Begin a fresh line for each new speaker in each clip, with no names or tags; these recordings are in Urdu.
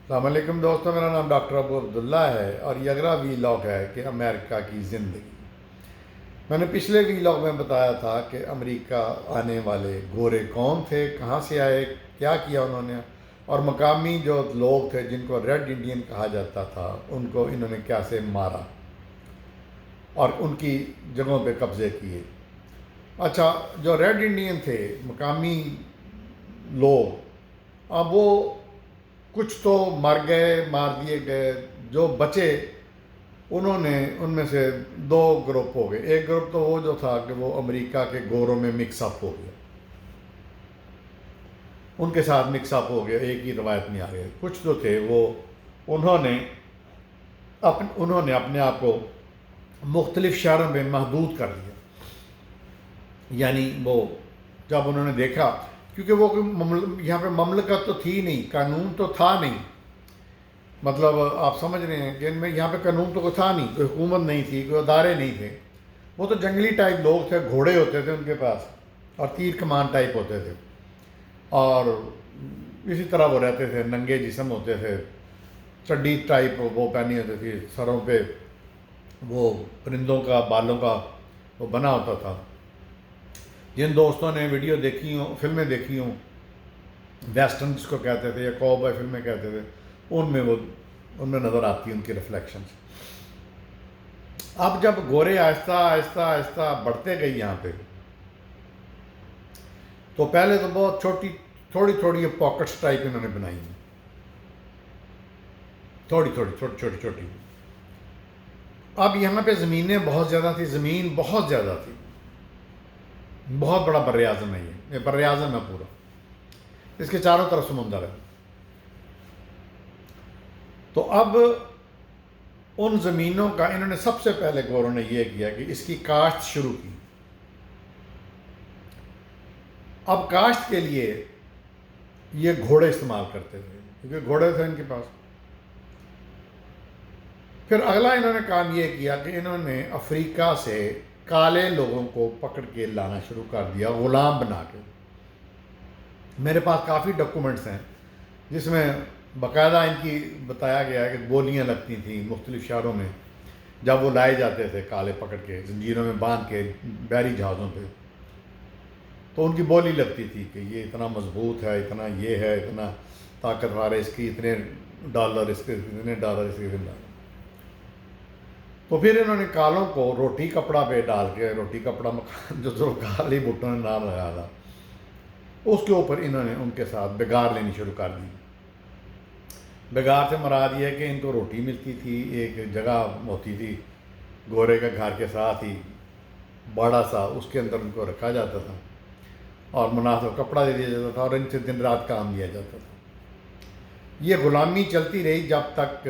السلام علیکم دوستوں، میرا نام ڈاکٹر ابو عبداللہ ہے اور یہ اگلا وی لاگ ہے کہ امریکہ کی زندگی۔ میں نے پچھلے وی لاگ میں بتایا تھا کہ امریکہ آنے والے گورے کون تھے، کہاں سے آئے، کیا کیا انہوں نے، اور مقامی جو لوگ تھے جن کو ریڈ انڈین کہا جاتا تھا ان کو انہوں نے کیسے مارا اور ان کی جگہوں پہ قبضے کیے۔ اچھا، جو ریڈ انڈین تھے مقامی لوگ، اب وہ کچھ تو مر گئے، مار دیے گئے، جو بچے انہوں نے ان میں سے دو گروپ ہو گئے۔ ایک گروپ تو وہ جو تھا کہ وہ امریکہ کے گوروں میں مکس اپ ہو گیا، ان کے ساتھ مکس اپ ہو گیا، ایک ہی روایت میں آ گئے۔ کچھ جو تھے وہ انہوں نے اپنے آپ کو مختلف شہروں میں محدود کر دیا۔ یعنی وہ جب انہوں نے دیکھا، کیونکہ وہ یہاں پہ مملکت تو تھی نہیں، قانون تو تھا نہیں، مطلب آپ سمجھ رہے ہیں کہ ان میں یہاں پہ قانون تو کوئی تھا نہیں، کوئی حکومت نہیں تھی، کوئی ادارے نہیں تھے، وہ تو جنگلی ٹائپ لوگ تھے، گھوڑے ہوتے تھے ان کے پاس اور تیر کمان ٹائپ ہوتے تھے، اور اسی طرح وہ رہتے تھے، ننگے جسم ہوتے تھے، چڈی ٹائپ وہ پہنی ہوتی تھی، سروں پہ وہ پرندوں کا بالوں کا وہ بنا ہوتا تھا۔ جن دوستوں نے ویڈیو دیکھی ہوں، فلمیں دیکھی ہوں، ویسٹرن جس کو کہتے تھے یا کوبوائے فلمیں کہتے تھے، ان میں نظر آتی ہیں ان کی ریفلیکشنز۔ اب جب گورے آہستہ آہستہ آہستہ بڑھتے گئے یہاں پہ، تو پہلے تو بہت تھوڑی تھوڑی پاکٹس ٹائپ انہوں نے بنائی ہیں، تھوڑی چھوٹی۔ اب یہاں پہ زمینیں بہت زیادہ تھی، زمین بہت زیادہ تھی، بہت بڑا بر اعظم ہے یہ بر اعظم ہے پورا، اس کے چاروں طرف سمندر ہے۔ تو اب ان زمینوں کا انہوں نے سب سے پہلے گوروں نے یہ کیا کہ اس کی کاشت شروع کی۔ اب کاشت کے لیے یہ گھوڑے استعمال کرتے تھے کیونکہ گھوڑے تھے ان کے پاس۔ پھر اگلا انہوں نے کام یہ کیا کہ انہوں نے افریقہ سے کالے لوگوں کو پکڑ کے لانا شروع کر دیا، غلام بنا کے۔ میرے پاس کافی ڈاکومنٹس ہیں جس میں باقاعدہ ان کی بتایا گیا ہے کہ گولیاں لگتی تھیں مختلف شہروں میں جب وہ لائے جاتے تھے کالے پکڑ کے، زنجیروں میں باندھ کے بحری جہازوں پہ، تو ان کی بولی لگتی تھی کہ یہ اتنا مضبوط ہے، اتنا یہ ہے، اتنا طاقتور ہے، اس کی اتنے ڈالر، اس کے اتنے ڈالر، اس کے اتنے ڈالر۔ تو پھر انہوں نے کالوں کو روٹی کپڑا پہ ڈال کے، روٹی کپڑا مکان جو کالی بھٹوں نے نام لگایا تھا، اس کے اوپر انہوں نے ان کے ساتھ بگار لینی شروع کر دی۔ بگار سے مراد یہ ہے کہ ان کو روٹی ملتی تھی، ایک جگہ ہوتی تھی گورے کے گھر کے ساتھ ہی بڑا سا، اس کے اندر ان کو رکھا جاتا تھا اور مناسب کپڑا دے دیا جاتا تھا اور ان سے دن رات کام لیا جاتا تھا۔ یہ غلامی چلتی رہی جب تک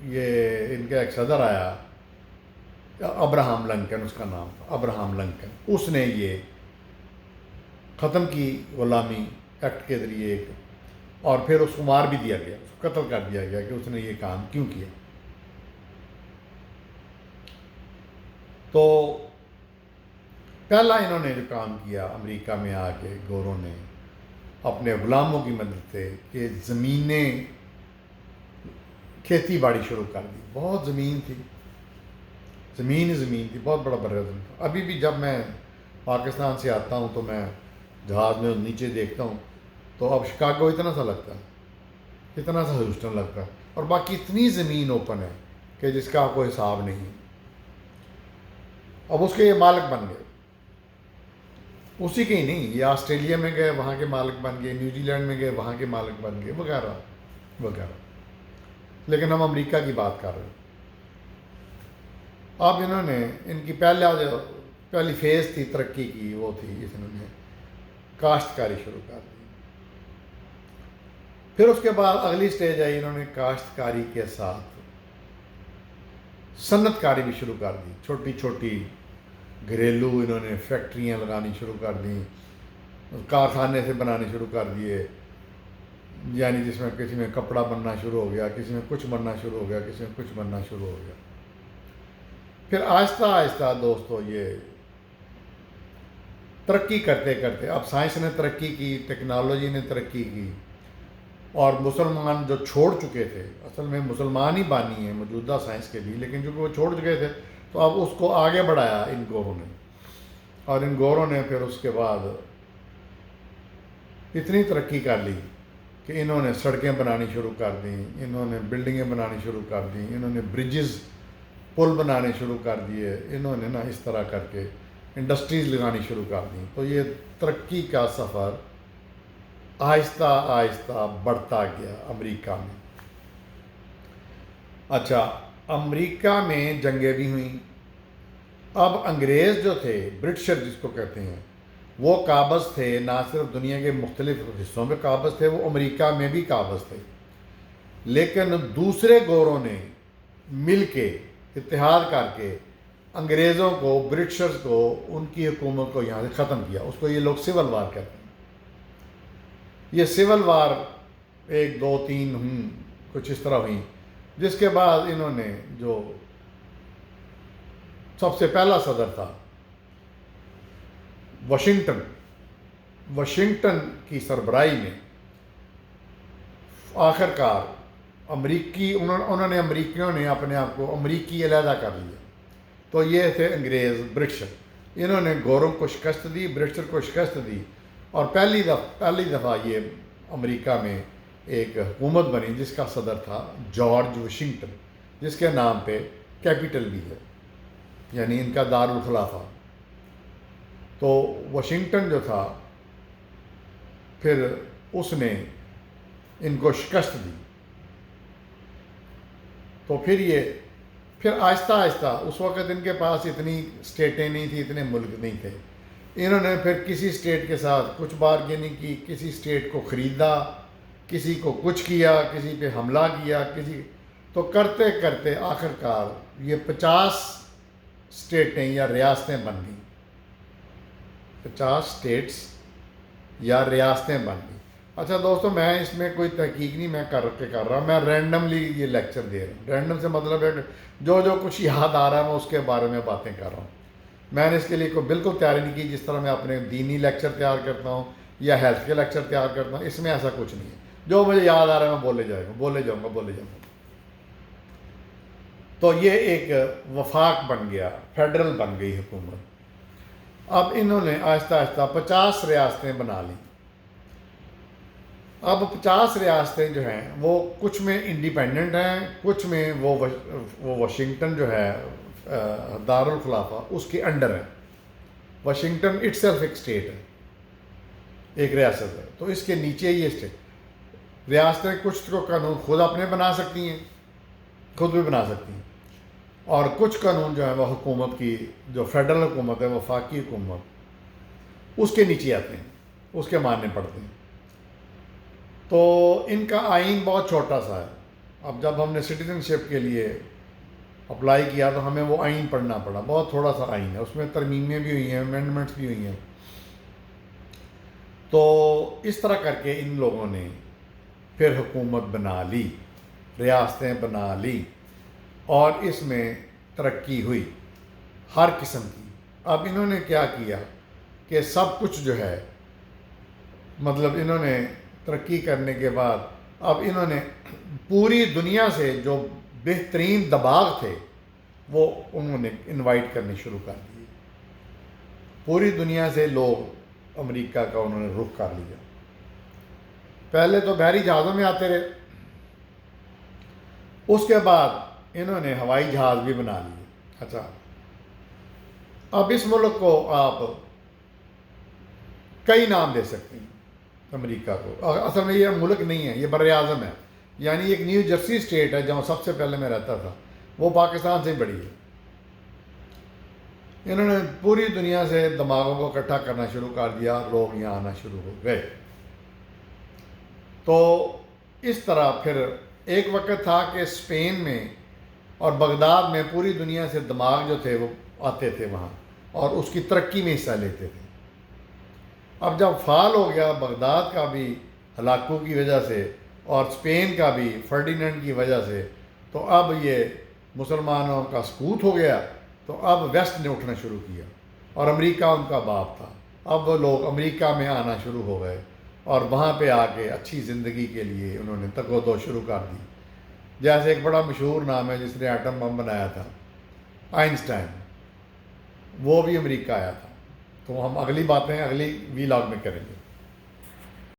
یہ ان کا ایک صدر آیا، ابراہم لنکن اس کا نام تھا، ابراہم لنکن، اس نے یہ ختم کی غلامی ایکٹ کے ذریعے ایک، اور پھر اس کو مار بھی دیا گیا، اس کو قتل کر دیا گیا کہ اس نے یہ کام کیوں کیا۔ تو پہلا انہوں نے جو کام کیا امریکہ میں آ کے گوروں نے اپنے غلاموں کی مدد سے کہ زمینیں، کھیتی باڑی شروع کر دی۔ بہت زمین تھی، زمین تھی، بہت بڑا بر اعظم تھا۔ ابھی بھی جب میں پاکستان سے آتا ہوں تو میں جہاز میں نیچے دیکھتا ہوں تو اب شکاگو اتنا سا لگتا ہے، اتنا سا ہیوسٹن لگتا ہے، اور باقی اتنی زمین اوپن ہے کہ جس کا کوئی حساب نہیں۔ اب اس کے یہ مالک بن گئے، اسی کے ہی نہیں، یہ آسٹریلیا میں گئے وہاں کے مالک بن گئے، نیوزی لینڈ میں گئے وہاں کے مالک بن گئے، وغیرہ وغیرہ۔ لیکن ہم امریکہ کی بات کر رہے ہیں۔ اب انہوں نے ان کی پہلی فیز تھی ترقی کی، وہ تھی انہوں نے کاشتکاری شروع کر دی۔ پھر اس کے بعد اگلی سٹیج آئی، انہوں نے کاشتکاری کے ساتھ صنعت کاری بھی شروع کر دی، چھوٹی چھوٹی گھریلو انہوں نے فیکٹریاں لگانی شروع کر دیں، کارخانے سے بنانے شروع کر دیے، یعنی جس میں کسی میں کپڑا بننا شروع ہو گیا، کسی میں کچھ بننا شروع ہو گیا، کسی میں کچھ بننا شروع ہو گیا۔ پھر آہستہ آہستہ دوستو یہ ترقی کرتے کرتے، اب سائنس نے ترقی کی، ٹیکنالوجی نے ترقی کی، اور مسلمان جو چھوڑ چکے تھے، اصل میں مسلمان ہی بانی ہیں موجودہ سائنس کے بھی، لیکن چونکہ وہ چھوڑ چکے تھے تو اب اس کو آگے بڑھایا ان گوروں نے، اور ان گوروں نے پھر اس کے بعد اتنی ترقی کر لی کہ انہوں نے سڑکیں بنانی شروع کر دیں، انہوں نے بلڈنگیں بنانی شروع کر دیں، انہوں نے برجز پل بنانے شروع کر دیے، انہوں نے نا اس طرح کر کے انڈسٹریز لگانی شروع کر دیں۔ تو یہ ترقی کا سفر آہستہ آہستہ بڑھتا گیا امریکہ میں۔ اچھا، امریکہ میں جنگیں بھی ہوئیں۔ اب انگریز جو تھے، برٹشر جس کو کہتے ہیں، وہ قابض تھے، نہ صرف دنیا کے مختلف حصوں میں قابض تھے، وہ امریکہ میں بھی قابض تھے، لیکن دوسرے گوروں نے مل کے اتحاد کر کے انگریزوں کو، برٹشرز کو، ان کی حکومت کو یہاں سے ختم کیا۔ اس کو یہ لوگ سول وار کہتے ہیں۔ یہ سول وار 1 2 3 کچھ اس طرح ہوئی، جس کے بعد انہوں نے جو سب سے پہلا صدر تھا واشنگٹن کی سربراہی میں، آخر کار انہوں نے امریکیوں نے اپنے آپ کو امریکی علیحدہ کر لیا۔ تو یہ تھے انگریز، برٹشر، انہوں نے گوروں کو شکست دی، برٹشر کو شکست دی، اور پہلی دفعہ یہ امریکہ میں ایک حکومت بنی جس کا صدر تھا جارج واشنگٹن، جس کے نام پہ کیپٹل بھی ہے، یعنی ان کا دارالخلافہ۔ تو واشنگٹن جو تھا پھر اس نے ان کو شکست دی۔ تو پھر آہستہ آہستہ، اس وقت ان کے پاس اتنی اسٹیٹیں نہیں تھیں، اتنے ملک نہیں تھے، انہوں نے پھر کسی اسٹیٹ کے ساتھ کچھ بارگیننگ کی، کسی اسٹیٹ کو خریدا، کسی کو کچھ کیا، کسی پہ حملہ کیا، تو کرتے کرتے آخر کار یہ 50 اسٹیٹیں یا ریاستیں بن گئیں، 50 اسٹیٹس یا ریاستیں بن گئیں۔ اچھا دوستو، میں اس میں کوئی تحقیق نہیں میں کر رہا، میں رینڈملی یہ لیکچر دے رہا ہوں۔ رینڈم سے مطلب ہے کہ جو کچھ یاد آ رہا ہے میں اس کے بارے میں باتیں کر رہا ہوں۔ میں نے اس کے لیے کوئی بالکل تیاری نہیں کی، جس طرح میں اپنے دینی لیکچر تیار کرتا ہوں یا ہیلتھ کے لیکچر تیار کرتا ہوں، اس میں ایسا کچھ نہیں ہے۔ جو مجھے یاد آ رہا ہے میں بولے جاؤں گا۔ تو یہ ایک وفاق بن گیا، فیڈرل بن گئی حکومت۔ اب انہوں نے آہستہ آہستہ 50 ریاستیں بنا لیں۔ اب 50 ریاستیں جو ہیں وہ کچھ میں انڈیپینڈنٹ ہیں، کچھ میں وہ واشنگٹن جو ہے دارالخلافہ اس کے انڈر ہے۔ واشنگٹن اٹ سیلف ایک اسٹیٹ ہے، ایک ریاست ہے، تو اس کے نیچے یہ اسٹیٹ ریاستیں کچھ کو قانون خود اپنے بنا سکتی ہیں، خود بھی بنا سکتی ہیں، اور کچھ قانون جو ہے وہ حکومت کی، جو فیڈرل حکومت ہے، وفاقی حکومت، اس کے نیچے آتے ہیں، اس کے ماننے پڑتے ہیں۔ تو ان کا آئین بہت چھوٹا سا ہے۔ اب جب ہم نے سٹیزن شپ کے لیے اپلائی کیا تو ہمیں وہ آئین پڑھنا پڑا، بہت تھوڑا سا آئین ہے، اس میں ترمیمیں بھی ہوئی ہیں، امینڈمنٹس بھی ہوئی ہیں۔ تو اس طرح کر کے ان لوگوں نے پھر حکومت بنا لی، ریاستیں بنا لی، اور اس میں ترقی ہوئی ہر قسم کی۔ اب انہوں نے کیا کیا کہ سب کچھ جو ہے، مطلب انہوں نے ترقی کرنے کے بعد اب انہوں نے پوری دنیا سے جو بہترین دباغ تھے وہ انہوں نے انوائٹ کرنے شروع کر دیے۔ پوری دنیا سے لوگ امریکہ کا انہوں نے رخ کر لیا۔ پہلے تو بحری جہازوں میں آتے رہے، اس کے بعد انہوں نے ہوائی جہاز بھی بنا لیے۔ اچھا، اب اس ملک کو آپ کئی نام دے سکتے ہیں امریکہ کو۔ اصل میں یہ ملک نہیں ہے، یہ بر اعظم ہے، یعنی ایک نیو جرسی اسٹیٹ ہے جہاں سب سے پہلے میں رہتا تھا، وہ پاکستان سے بڑی ہے۔ انہوں نے پوری دنیا سے دماغوں کو اکٹھا کرنا شروع کر دیا، لوگ یہاں آنا شروع ہو گئے۔ تو اس طرح پھر ایک وقت تھا کہ اسپین میں اور بغداد میں پوری دنیا سے دماغ جو تھے وہ آتے تھے وہاں، اور اس کی ترقی میں حصہ لیتے تھے۔ اب جب فعال ہو گیا بغداد کا بھی ہلاکو کی وجہ سے، اور اسپین کا بھی فرڈیننڈ کی وجہ سے، تو اب یہ مسلمانوں کا سقوط ہو گیا، تو اب ویسٹ نے اٹھنا شروع کیا، اور امریکہ ان کا باپ تھا۔ اب وہ لوگ امریکہ میں آنا شروع ہو گئے، اور وہاں پہ آ کے اچھی زندگی کے لیے انہوں نے تگ و دو شروع کر دی. جیسے ایک بڑا مشہور نام ہے جس نے ایٹم بم بنایا تھا، آئنسٹائن، وہ بھی امریکہ آیا تھا. تو ہم اگلی باتیں اگلی وی لاگ میں کریں گے.